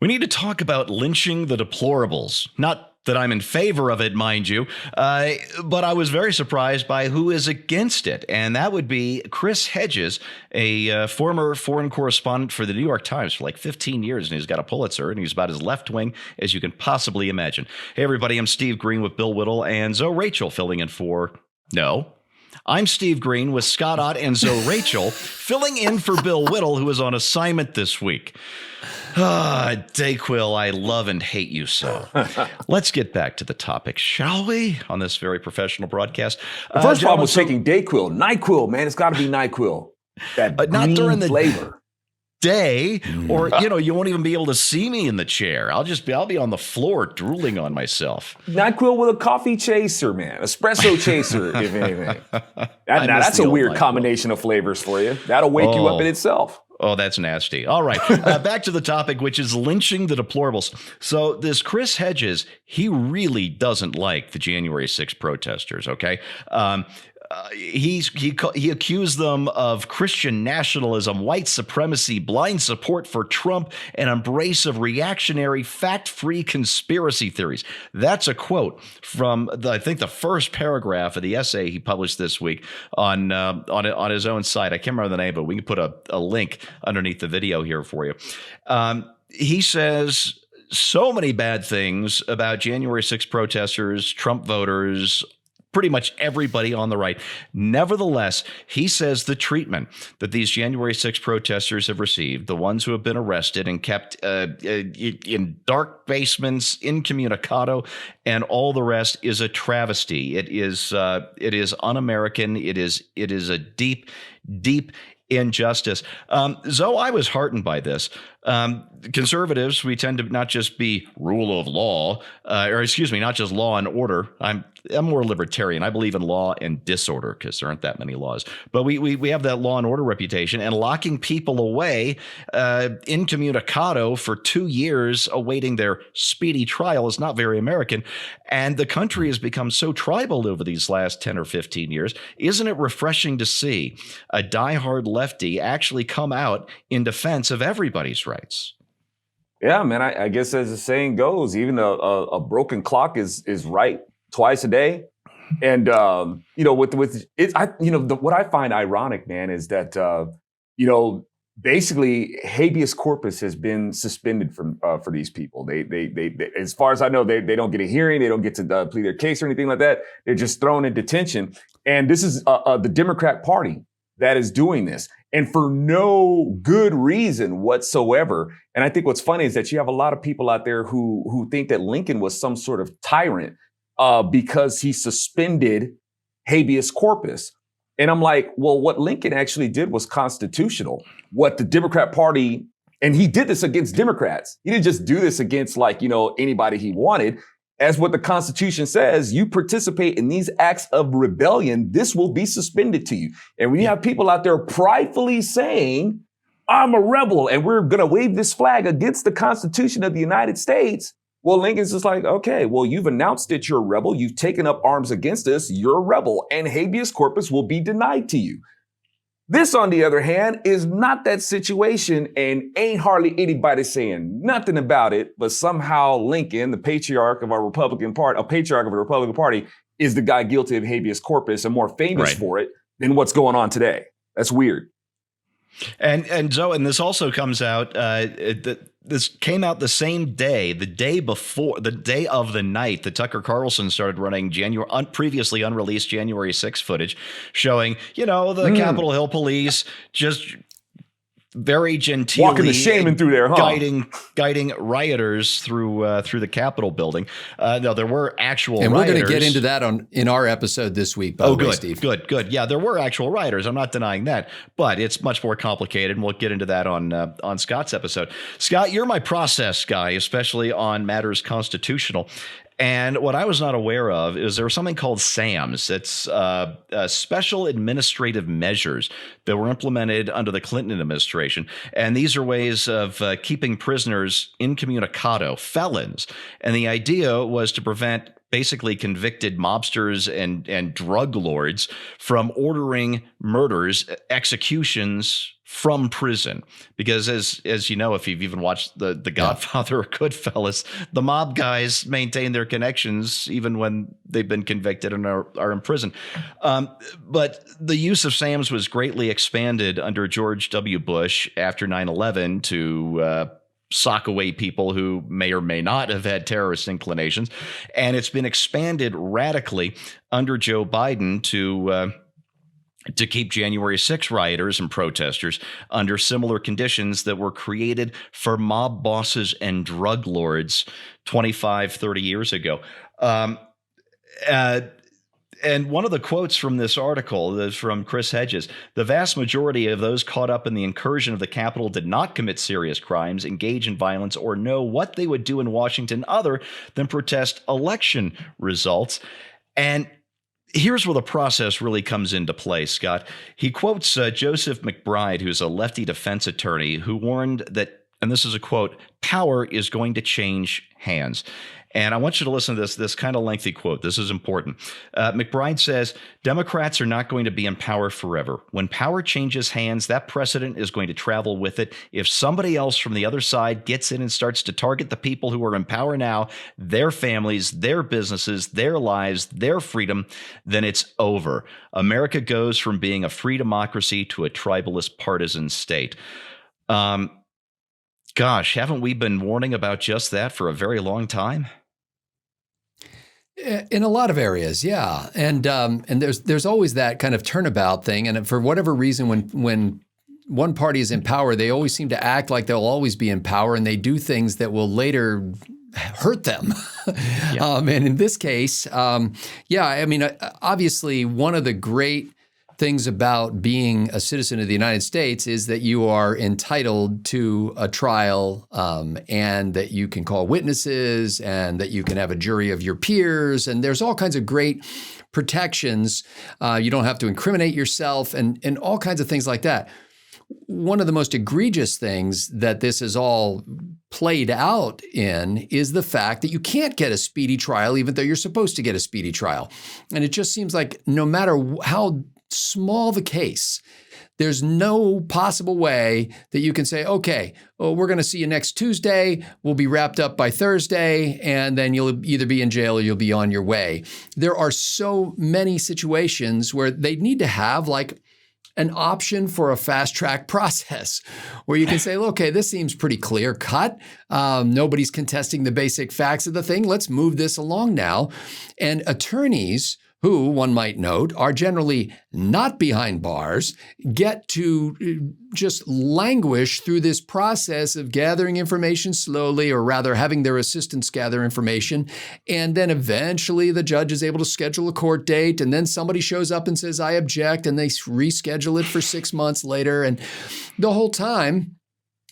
We need to talk about lynching the deplorables. Not that I'm in favor of it, mind you, but I was very surprised by who is against it. And that would be Chris Hedges, a former foreign correspondent for the New York Times for like 15 years. And he's got a Pulitzer, and he's about as left-wing as you can possibly imagine. Hey, everybody, I'm Steve Green with Bill Whittle and Zoe Rachel filling in for... No. I'm Steve Green with Scott Ott and Zoe Rachel filling in for Bill Whittle, who is on assignment this week. Dayquil, I love and hate you so. Let's get back to the topic, shall we? On this very professional broadcast. The first problem was taking Dayquil. NyQuil, man. It's got to be NyQuil. That not green during the flavor. Day, or you won't even be able to see me in the chair. I'll be on the floor drooling on myself. NyQuil with a coffee chaser, man. Espresso chaser, if anything. That's a weird combination of flavors for you. That'll wake you up in itself. Oh, that's nasty. All right. Back to the topic, which is lynching the deplorables. So this Chris Hedges, he really doesn't like the January 6th protesters, okay? He accused them of Christian nationalism, white supremacy, blind support for Trump, and embrace of reactionary, fact-free conspiracy theories. That's a quote from I think the first paragraph of the essay he published this week on his own site. I can't remember the name, but we can put a link underneath the video here for you. He says so many bad things about January 6th protesters, Trump voters, pretty much everybody on the right. Nevertheless, he says the treatment that these January 6 protesters have received, the ones who have been arrested and kept in dark basements, incommunicado, and all the rest is a travesty. It is un-American. It is a deep, deep injustice. Zoe, I was heartened by this. Conservatives, we tend to not just be rule of law, not just law and order. I'm more libertarian. I believe in law and disorder because there aren't that many laws. But we have that law and order reputation, and locking people away incommunicado for 2 years awaiting their speedy trial is not very American. And the country has become so tribal over these last 10 or 15 years. Isn't it refreshing to see a diehard lefty actually come out in defense of everybody's rights? Yeah, man, I guess as the saying goes, even a broken clock is right twice a day. And, what I find ironic, man, is that, basically habeas corpus has been suspended for these people. They as far as I know, they don't get a hearing. They don't get to plead their case or anything like that. They're just thrown in detention. And this is the Democrat Party that is doing this, and for no good reason whatsoever. And I think what's funny is that you have a lot of people out there who think that Lincoln was some sort of tyrant because he suspended habeas corpus. And I'm like, well, what Lincoln actually did was constitutional. What the Democrat Party, and he did this against Democrats. He didn't just do this against anybody he wanted. As what the Constitution says, you participate in these acts of rebellion, this will be suspended to you. And when you have people out there pridefully saying, I'm a rebel, and we're going to wave this flag against the Constitution of the United States, well, Lincoln's just like, okay, well, you've announced that you're a rebel. You've taken up arms against us. You're a rebel, and habeas corpus will be denied to you. This, on the other hand, is not that situation, and ain't hardly anybody saying nothing about it. But somehow Lincoln, the patriarch of the Republican Party, is the guy guilty of habeas corpus and more famous for it than what's going on today. That's weird. And Zoe, and this also comes out this came out the same day, the day of the night that Tucker Carlson started running previously unreleased January 6th footage showing, the Capitol Hill police just very genteelly walking the shaman through there, guiding rioters through the Capitol building. No, there were actual rioters. And we're going to get into that in our episode this week, by the way, Steve. Good. Yeah, there were actual rioters. I'm not denying that, but it's much more complicated, and we'll get into that on Scott's episode. Scott, you're my process guy, especially on matters constitutional. And what I was not aware of is there was something called SAMs. It's special administrative measures that were implemented under the Clinton administration. And these are ways of keeping prisoners incommunicado, felons. And the idea was to prevent basically convicted mobsters and drug lords from ordering murders, executions from prison. Because as you know, if you've even watched The Godfather or Goodfellas, the mob guys maintain their connections even when they've been convicted and are in prison. But the use of SAMs was greatly expanded under George W. Bush after 9/11 to sock away people who may or may not have had terrorist inclinations. And it's been expanded radically under Joe Biden to keep January 6 rioters and protesters under similar conditions that were created for mob bosses and drug lords 25, 30 years ago. And one of the quotes from this article is from Chris Hedges. The vast majority of those caught up in the incursion of the Capitol did not commit serious crimes, engage in violence, or know what they would do in Washington other than protest election results. And here's where the process really comes into play, Scott. He quotes Joseph McBride, who's a lefty defense attorney, who warned that, and this is a quote, power is going to change hands. And I want you to listen to this kind of lengthy quote. This is important. McBride says, Democrats are not going to be in power forever. When power changes hands, that precedent is going to travel with it. If somebody else from the other side gets in and starts to target the people who are in power now, their families, their businesses, their lives, their freedom, then it's over. America goes from being a free democracy to a tribalist partisan state. Gosh, haven't we been warning about just that for a very long time? In a lot of areas, yeah, and there's always that kind of turnabout thing, and for whatever reason, when one party is in power, they always seem to act like they'll always be in power, and they do things that will later hurt them. Yeah. And in this case, I mean, obviously, one of the great things about being a citizen of the United States is that you are entitled to a trial, and that you can call witnesses, and that you can have a jury of your peers, and there's all kinds of great protections. You don't have to incriminate yourself, and all kinds of things like that. One of the most egregious things that this is all played out in is the fact that you can't get a speedy trial, even though you're supposed to get a speedy trial. And it just seems like no matter how small the case, there's no possible way that you can say, okay, we're going to see you next Tuesday. We'll be wrapped up by Thursday, and then you'll either be in jail or you'll be on your way. There are so many situations where they need to have like an option for a fast track process where you can say, okay, this seems pretty clear cut. Nobody's contesting the basic facts of the thing. Let's move this along now. And attorneys, who, one might note, are generally not behind bars, get to just languish through this process of gathering information slowly, or rather having their assistants gather information. And then eventually the judge is able to schedule a court date, and then somebody shows up and says, I object, and they reschedule it for 6 months later. And the whole time,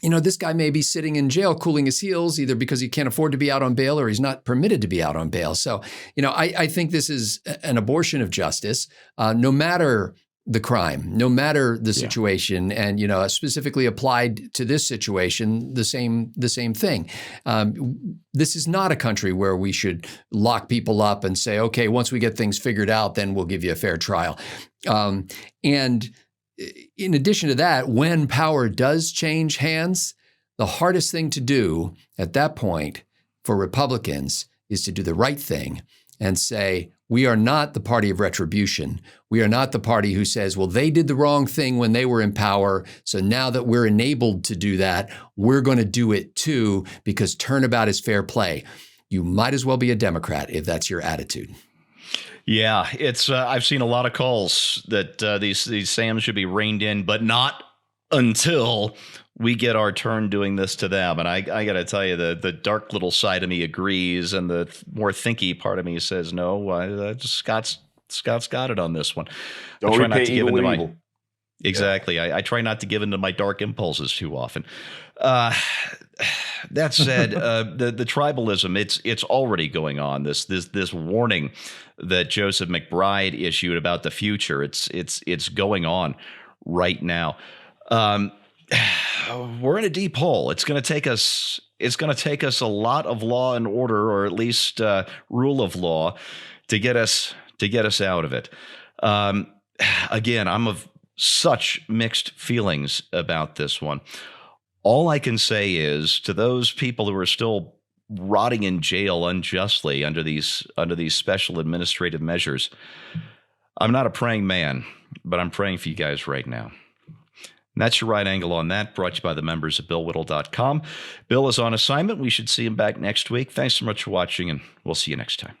you know, this guy may be sitting in jail cooling his heels, either because he can't afford to be out on bail or he's not permitted to be out on bail. So, you know, I think this is an abortion of justice, no matter the crime, no matter the situation, and, you know, specifically applied to this situation, the same thing. This is not a country where we should lock people up and say, okay, once we get things figured out, then we'll give you a fair trial. And in addition to that, when power does change hands, the hardest thing to do at that point for Republicans is to do the right thing and say, we are not the party of retribution. We are not the party who says, well, they did the wrong thing when they were in power, so now that we're enabled to do that, we're going to do it too, because turnabout is fair play. You might as well be a Democrat if that's your attitude. Yeah, it's I've seen a lot of calls that these SAMs should be reined in, but not until we get our turn doing this to them. And I got to tell you, the dark little side of me agrees, and the more thinky part of me says, no, Scott's got it on this one. Don't try not to give in to evil. Exactly. Yeah. I try not to give in to my dark impulses too often. That said, the tribalism, it's already going on. This warning that Joseph McBride issued about the future, it's going on right now. we're in a deep hole. It's going to take us. It's going to take us a lot of law and order, or at least rule of law, to get us out of it. Again, I'm of such mixed feelings about this one. All I can say is, to those people who are still rotting in jail unjustly under these special administrative measures, I'm not a praying man, but I'm praying for you guys right now. And that's your right angle on that, brought to you by the members of BillWhittle.com. Bill is on assignment. We should see him back next week. Thanks so much for watching, and we'll see you next time.